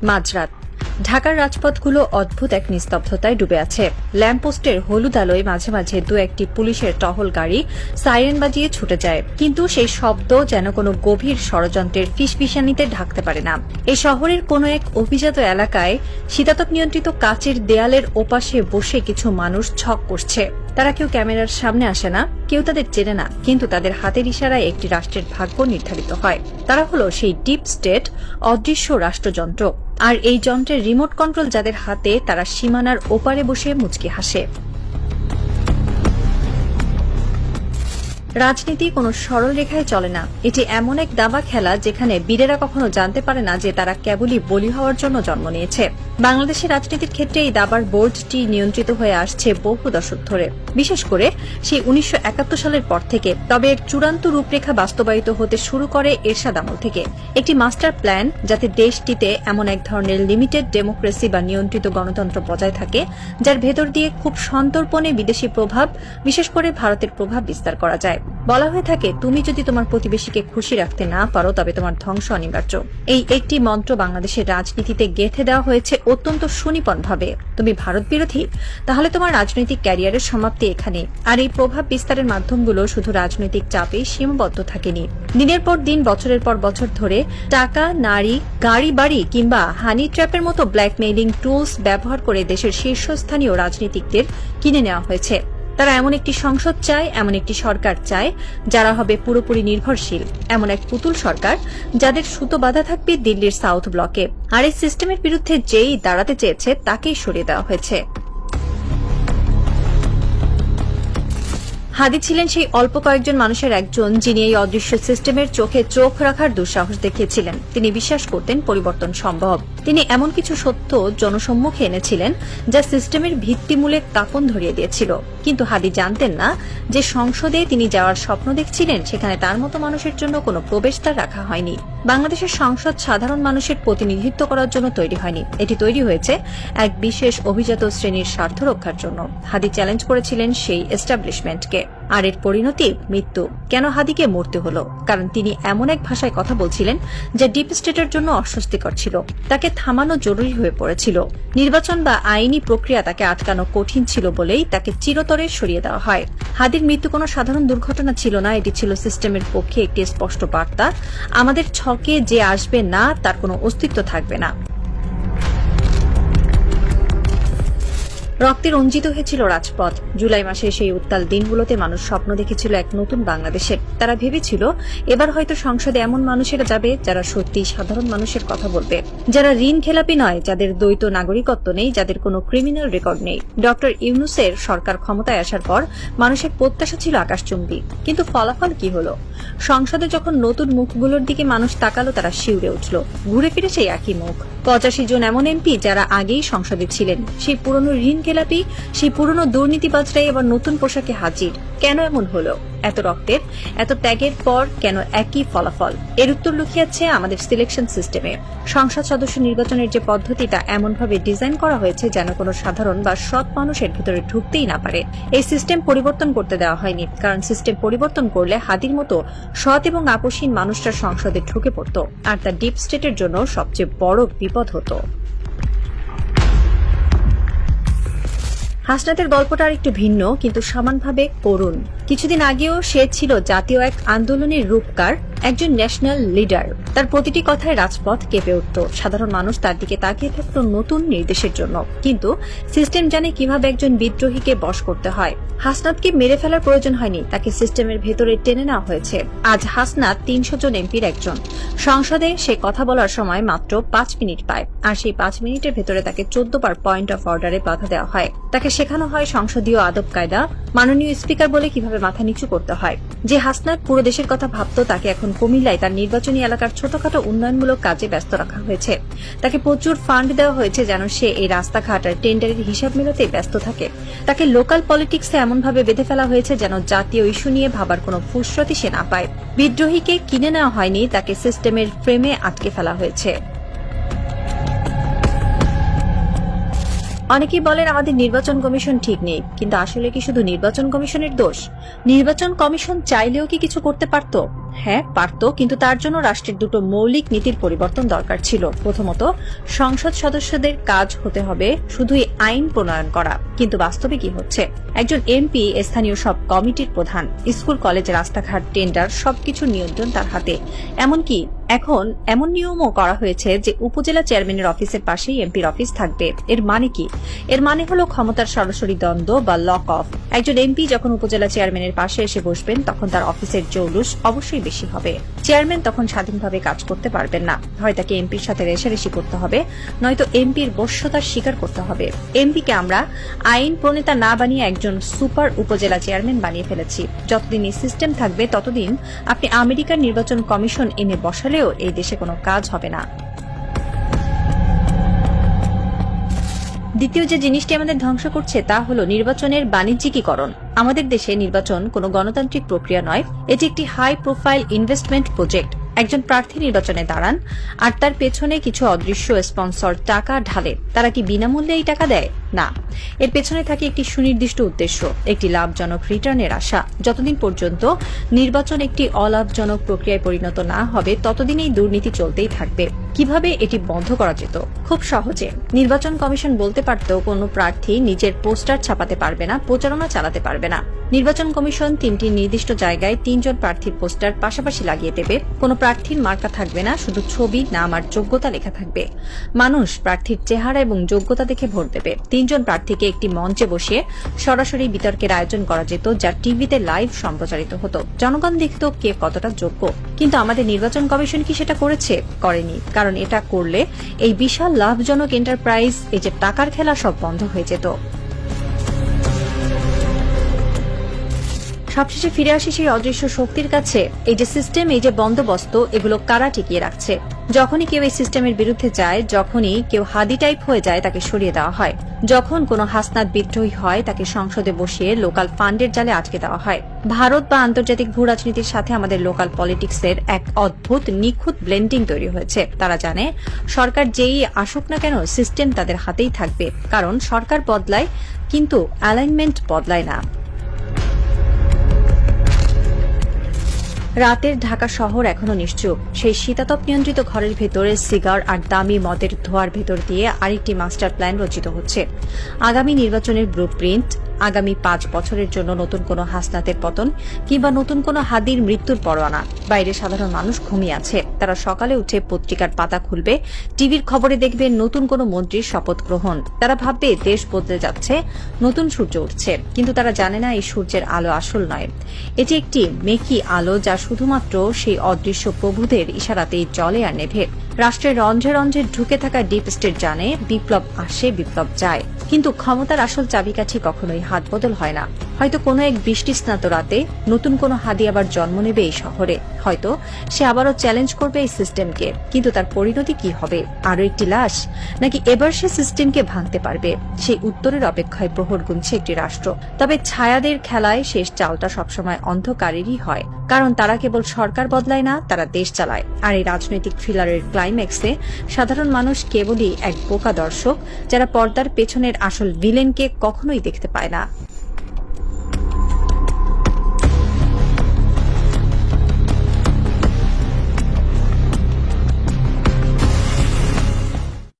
মাঝরাত ঢাকার রাজপথগুলো অদ্ভুত এক নিস্তব্ধতায় ডুবে আছে। ল্যাম্পপোস্টের হলুদ আলোয় মাঝে মাঝে দু একটি পুলিশের টহল গাড়ি সাইরেন বাজিয়ে ছুটে যায়, কিন্তু সেই শব্দ যেন কোনো গভীর ষড়যন্ত্রের ফিসফিসানিতে ঢাকতে পারে না। এই শহরের কোনো এক অভিজাত এলাকায় শীতাতপ নিয়ন্ত্রিত কাচের দেয়ালের ওপাশে বসে কিছু মানুষ ছক করছে। তারা কেউ ক্যামেরার সামনে আসে না, কেউ তাদের চেনে না, কিন্তু তাদের হাতের ইশারায় একটি রাষ্ট্রের ভাগ্য নির্ধারিত হয়। তারা হলো সেই ডিপ স্টেট, অদৃশ্য রাষ্ট্রযন্ত্র। আর এই যন্ত্রের রিমোট কন্ট্রোল যাদের হাতে, তারা সীমানার ওপারে বসে মুচকি হাসে। রাজনীতি কোনো সরল রেখায় চলে না। এটি এমন এক দাবা খেলা যেখানে বীরেরা কখনো জানতে পারে না যে তারা কেবলই বলি হওয়ার জন্য জন্ম নিয়েছে। বাংলাদেশের রাজনীতির ক্ষেত্রে এই দাবার বোর্ডটি নিয়ন্ত্রিত হয়ে আসছে বহু দশক ধরে, বিশেষ করে সেই 1971 সালের পর থেকে। তবে এর চূড়ান্ত রূপরেখা বাস্তবায়িত হতে শুরু করে এরশাদ আমল থেকে। একটি মাস্টার প্ল্যান যাতে দেশটিতে এমন এক ধরনের লিমিটেড ডেমোক্রেসি বা নিয়ন্ত্রিত গণতন্ত্র বজায় থাকে, যার ভেতর দিয়ে খুব সন্তর্পণে বিদেশি প্রভাব, বিশেষ করে ভারতের প্রভাব বিস্তার করা যায়। বলা হয়ে থাকে, তুমি যদি তোমার প্রতিবেশীকে খুশি রাখতে না পারো তবে তোমার ধ্বংস অনিবার্য। এই একটি মন্ত্র বাংলাদেশের রাজনীতিতে গেঁথে দেওয়া হয়েছে অত্যন্ত সুনিপুণভাবে। তুমি ভারত বিরোধী, তাহলে তোমার রাজনৈতিক ক্যারিয়ারের সমাপ্তি এখানে। আর এই প্রভাব বিস্তারের মাধ্যমগুলো শুধু রাজনৈতিক চাপেই সীমাবদ্ধ থাকেনি। দিনের পর দিন, বছরের পর বছর ধরে টাকা, নারী, গাড়ি বাড়ি কিংবা হানি ট্র্যাপের মতো ব্ল্যাকমেইলিং টুলস ব্যবহার করে দেশের শীর্ষস্থানীয় রাজনীতিকদের কিনে নেওয়া হয়েছে। তারা এমন একটি সংসদ চায়, এমন একটি সরকার চায় যারা হবে পুরোপুরি নির্ভরশীল, এমন এক পুতুল সরকার যাদের সুতো বাঁধা থাকবে দিল্লির সাউথ ব্লকে। আর এই সিস্টেমের বিরুদ্ধে যেই দাঁড়াতে চেয়েছে তাকেই সরিয়ে দেওয়া হয়েছে। হাদি ছিলেন সেই অল্প কয়েকজন মানুষের একজন যিনি এই অদৃশ্য সিস্টেমের চোখে চোখ রাখার দুঃসাহস দেখিয়েছিলেন। তিনি বিশ্বাস করতেন পরিবর্তন সম্ভব। তিনি এমন কিছু সত্য জনসম্মুখে এনেছিলেন যা সিস্টেমের ভিত্তিমূলে কাঁপন ধরিয়ে দিয়েছিল। কিন্তু হাদি জানতেন না যে সংসদে তিনি যাওয়ার স্বপ্ন দেখছিলেন সেখানে তার মতো মানুষের জন্য কোনো প্রবেশদ্বার রাখা হয়নি। বাংলাদেশের সংসদ সাধারণ মানুষের প্রতিনিধিত্ব করার জন্য তৈরি হয়নি, এটি তৈরি হয়েছে এক বিশেষ অভিজাত শ্রেণীর স্বার্থ রক্ষার জন্য। হাদি চ্যালেঞ্জ করেছিলেন সেই এস্টাবলিশমেন্টকে, আর এর পরিণতি মৃত্যু। কেন হাদিকে মরতে হলো? কারণ তিনি এমন এক ভাষায় কথা বলছিলেন যা ডিপ স্টেটের জন্য অস্বস্তিকর ছিল। তাকে থামানো জরুরি হয়ে পড়েছিল। নির্বাচন বা আইনি প্রক্রিয়া তাকে আটকানো কঠিন ছিল বলেই তাকে চিরতরে সরিয়ে দেওয়া হয়। হাদির মৃত্যু কোনো সাধারণ দুর্ঘটনা ছিল না, এটি ছিল সিস্টেমের পক্ষে একটি স্পষ্ট বার্তা। আমাদের ছকে যে আসবে না তার কোনো অস্তিত্ব থাকবে না। রক্তে রঞ্জিত হয়েছিল রাজপথ। জুলাই মাসে সেই উত্তাল দিনগুলোতে মানুষ স্বপ্ন দেখেছিল এক নতুন বাংলাদেশের। তারা ভেবেছিল এবার হয়তো সংসদে এমন মানুষেরা যাবে যারা সত্যি সাধারণ মানুষের কথা বলবে, যারা ঋণ খেলাপি নয়, যাদের দ্বৈত নাগরিকত্ব নেই, যাদের কোনো ক্রিমিনাল রেকর্ড নেই। ডক্টর ইউনূসের সরকার ক্ষমতায় আসার পর মানুষের প্রত্যাশা ছিল আকাশচুম্বী, কিন্তু ফলাফল কি হলো? সংসদে যখন নতুন মুখগুলোর দিকে মানুষ তাকালো, তারা শিউরে উঠল। ঘুরে ফিরে সেই একই মুখ। 85 জন এমন এমপি যারা আগেই সংসদে ছিলেন, সেই পুরনো ঋণ খেলাপি, সেই পুরনো দুর্নীতিবাজরাই এবার নতুন পোশাকে হাজির। কেন এমন হলো? এত রক্তের, এত ত্যাগের পর কেন একই ফলাফল? এর উত্তর লুকিয়ে আছে আমাদের সিলেকশন সিস্টেমে। সংসদ সদস্য নির্বাচনের যে পদ্ধতিটা এমনভাবে ডিজাইন করা হয়েছে যেন কোনো সাধারণ বা সৎ মানুষের ভেতরে ঢুকতেই না পারে। এই সিস্টেম পরিবর্তন করতে দেওয়া হয়নি, কারণ সিস্টেম পরিবর্তন করলে হাদির মতো সৎ এবং আপোষহীন মানুষরা সংসদে ঢুকে পড়ত, আর তা ডিপ স্টেটের জন্য সবচেয়ে বড় বিপদ হতো। হাসনাতের গল্পটা আর একটু ভিন্ন, কিন্তু সমানভাবে করুণ। কিছুদিন আগেও সে ছিল জাতীয় এক আন্দোলনের রূপকার, একজন ন্যাশনাল লিডার। তার প্রতিটি কথায় রাজপথ কেঁপে উঠত। সাধারণ মানুষ তার দিকে তাকিয়ে থাকত নতুন নির্দেশের জন্য। কিন্তু সিস্টেম জানে কিভাবে একজন বিদ্রোহীকে বশ করতে হয়। হাসনাতকে মেরে ফেলার প্রয়োজন হয়নি, তাকে সিস্টেমের ভেতরে টেনে নেওয়া হয়েছে। আজ হাসনাত 300 জন এমপির একজন। সংসদে সে কথা বলার সময় মাত্র 5 মিনিট পায়, আর সেই 5 মিনিটের ভেতরে তাকে 14 বার পয়েন্ট অফ অর্ডারে বাধা দেওয়া হয়। তাকে শেখানো হয় সংসদীয় আদব কায়দা, মাননীয় স্পিকার বলে কিভাবে মাথা নিচু করতে হয়। যে হাসনাত পুরো দেশের কথা ভাবত, তাকে এখন কুমিল্লায় তার নির্বাচনী এলাকার ছোটখাটো উন্নয়নমূলক কাজে ব্যস্ত রাখা হয়েছে। তাকে প্রচুর ফান্ড দেওয়া হয়েছে যেন সে এই রাস্তাঘাট আর টেন্ডারের হিসাব মেলাতেই ব্যস্ত থাকে। তাকে লোকাল পলিটিক্সে এমনভাবে বেঁধে ফেলা হয়েছে যেন জাতীয় ইস্যু নিয়ে ভাবার কোনো ফুসরতি সে না পায়। বিদ্রোহীকে কিনে নেওয়া হয়নি, তাকে সিস্টেমের ফ্রেমে আটকে ফেলা হয়েছে। অনেকেই বলেন আমাদের নির্বাচন কমিশন ঠিক নেই, কিন্তু আসলে কি শুধু নির্বাচন কমিশনের দোষ? নির্বাচন কমিশন চাইলেও কি কিছু করতে পারত? হ্যাঁ পারত, কিন্তু তার জন্য রাষ্ট্রের দুটো মৌলিক নীতির পরিবর্তন দরকার ছিল। প্রথমত, সংসদ সদস্যদের কাজ হতে হবে শুধুই আইন প্রণয়ন করা, কিন্তু বাস্তবে কি হচ্ছে? একজন এমপি স্থানীয় সব কমিটির প্রধান, স্কুল কলেজ রাস্তাঘাট টেন্ডার সবকিছু নিয়ন্ত্রণ তার হাতে। এমনকি এখন এমন নিয়মও করা হয়েছে যে উপজেলা চেয়ারম্যানের অফিসের পাশেই এমপির অফিস থাকবে। এর মানে কি? এর মানে হলো ক্ষমতার সরাসরি দ্বন্দ্ব বা লক অফ। একজন এমপি যখন উপজেলা চেয়ারম্যানের পাশে এসে বসবেন তখন তার অফিসের জৌলুস অবশ্যই বেশি হবে। চেয়ারম্যান তখন স্বাধীনভাবে কাজ করতে পারবেন না, হয় তাকে এমপির সাথে রেষারেষি করতে হবে, নয়তো এমপির বশ্যতার স্বীকার করতে হবে। এমপিকে আমরা আইন প্রণেতা না বানিয়ে একজন সুপার উপজেলা চেয়ারম্যান বানিয়ে ফেলেছি। যতদিন এই সিস্টেম থাকবে ততদিন আপনি আমেরিকার নির্বাচন কমিশন এনে বসালেও এই দেশে কোনো কাজ হবে না। দ্বিতীয় যে জিনিসটি আমাদের ধ্বংস করছে তা হলো নির্বাচনের বাণিজ্যিকীকরণ। আমাদের দেশে নির্বাচন কোনো গণতান্ত্রিক প্রক্রিয়া নয়, এটি একটি হাই প্রোফাইল ইনভেস্টমেন্ট প্রজেক্ট। একজন প্রার্থী নির্বাচনে দাঁড়ান আর তার পেছনে কিছু অদৃশ্য স্পন্সর টাকা ঢালে। তারা কি বিনামূল্যে এই টাকা দেয়? না, এর পেছনে থাকে একটি সুনির্দিষ্ট উদ্দেশ্য, একটি লাভজনক রিটার্নের আশা। যতদিন পর্যন্ত নির্বাচন একটি অলাভজনক প্রক্রিয়ায় পরিণত না হবে ততদিন এই দুর্নীতি চলতেই থাকবে। কিভাবে এটি বন্ধ করা যেত? খুব সহজে। নির্বাচন কমিশন বলতে পারত কোনো প্রার্থী নিজের পোস্টার ছাপাতে পারবে না, প্রচারণা চালাতে পারবে না। নির্বাচন কমিশন 3টি নির্দিষ্ট জায়গায় 3 জন প্রার্থীর পোস্টার পাশাপাশি লাগিয়ে দেবে। কোনো প্রার্থীর মার্কা থাকবে না, শুধু ছবি, নাম আর যোগ্যতা লেখা থাকবে। মানুষ প্রার্থীর চেহারা এবং যোগ্যতা দেখে ভোট দেবে। 3 জন প্রার্থীকে একটি মঞ্চে বসিয়ে সরাসরি বিতর্কের আয়োজন করা যেত, যা টিভিতে লাইভ সম্প্রচারিত হতো। জনগণ দেখত কে কতটা যোগ্য। কিন্তু আমাদের নির্বাচন কমিশন কি সেটা করেছে? করেনি। কারণ এটা করলে এই বিশাল লাভজনক এন্টারপ্রাইজ, এই যে টাকার খেলা, সব বন্ধ হয়ে যেত। সবশেষে ফিরে আসি সেই অদৃশ্য শক্তির কাছে। এই যে সিস্টেম, এই যে বন্দোবস্ত, এগুলো কারা টিকিয়ে রাখছে? যখনই কেউ এই সিস্টেমের বিরুদ্ধে যায়, যখনই কেউ হাদি টাইপ হয়ে যায়, তাকে সরিয়ে দেওয়া হয়। যখন কোনো হাসনাত বিদ্রোহী হয় তাকে সংসদে বসিয়ে লোকাল ফান্ডের জালে আটকে দেওয়া হয়। ভারত বা আন্তর্জাতিক ভূ রাজনীতির সাথে আমাদের লোকাল পলিটিক্সের এক অদ্ভুত নিখুঁত ব্লেন্ডিং তৈরি হয়েছে। তারা জানে সরকার যেই আসুক না কেন সিস্টেম তাদের হাতেই থাকবে, কারণ সরকার বদলায় কিন্তু অ্যালাইনমেন্ট বদলায় না। রাতের ঢাকা শহর এখনো নিশ্চুপ। সেই শীতাতপ নিয়ন্ত্রিত ঘরের ভেতরে সিগার আর দামি মদের ধোঁয়ার ভেতর দিয়ে আরেকটি মাস্টার প্ল্যান রচিত হচ্ছে। আগামী নির্বাচনের ব্লুপ্রিন্ট, আগামী 5 বছরের জন্য নতুন কোনো হাসনাতের পতন কিংবা নতুন কোনো হাদির মৃত্যুর পরোয়ানা। বাইরে সাধারণ মানুষ ঘুমিয়ে আছে। তারা সকালে উঠে পত্রিকার পাতা খুলবে, টিভির খবরে দেখবে নতুন কোনো মন্ত্রীর শপথ গ্রহণ। তারা ভাববে দেশ বদলে যাচ্ছে, নতুন সূর্য উঠছে। কিন্তু তারা জানে না এই সূর্যের আলো আসল নয়, এটি একটি মেকি আলো যা শুধুমাত্র সেই অদৃশ্য প্রভুদের ইশারাতেই জ্বলে আর নেভে। রাষ্ট্রের রন্ধ্রে রন্ধ্রে ঢুকে থাকা ডিপ স্টেট জানে বিপ্লব আসে, বিপ্লব যায়, কিন্তু ক্ষমতার আসল চাবিকাঠি কখনোই হাত বদল হয় না। হয়তো কোনো এক বৃষ্টিস্নাত রাতে নতুন কোনো হাদি আবার জন্ম নেবে এই শহরে। হয়তো সে আবারও চ্যালেঞ্জ করবে এই সিস্টেমকে, কিন্তু তার পরিণতি কি হবে? আরো একটি লাশ, নাকি এবার সে সিস্টেমকে ভাঙতে পারবে? সেই উত্তরের অপেক্ষায় প্রহর গুনছে একটি রাষ্ট্র। তবে ছায়াদের খেলায় শেষ চালটা সবসময় অন্ধকারেরই হয়, কারণ তারা কেবল সরকার বদলায় না, তারা দেশ চালায়। আর এই রাজনৈতিক থ্রিলারের ক্লাইম্যাক্সে সাধারণ মানুষ কেবলই এক বোকা দর্শক, যারা পর্দার পেছনের আসল ভিলেনকে কখনোই দেখতে পায় না।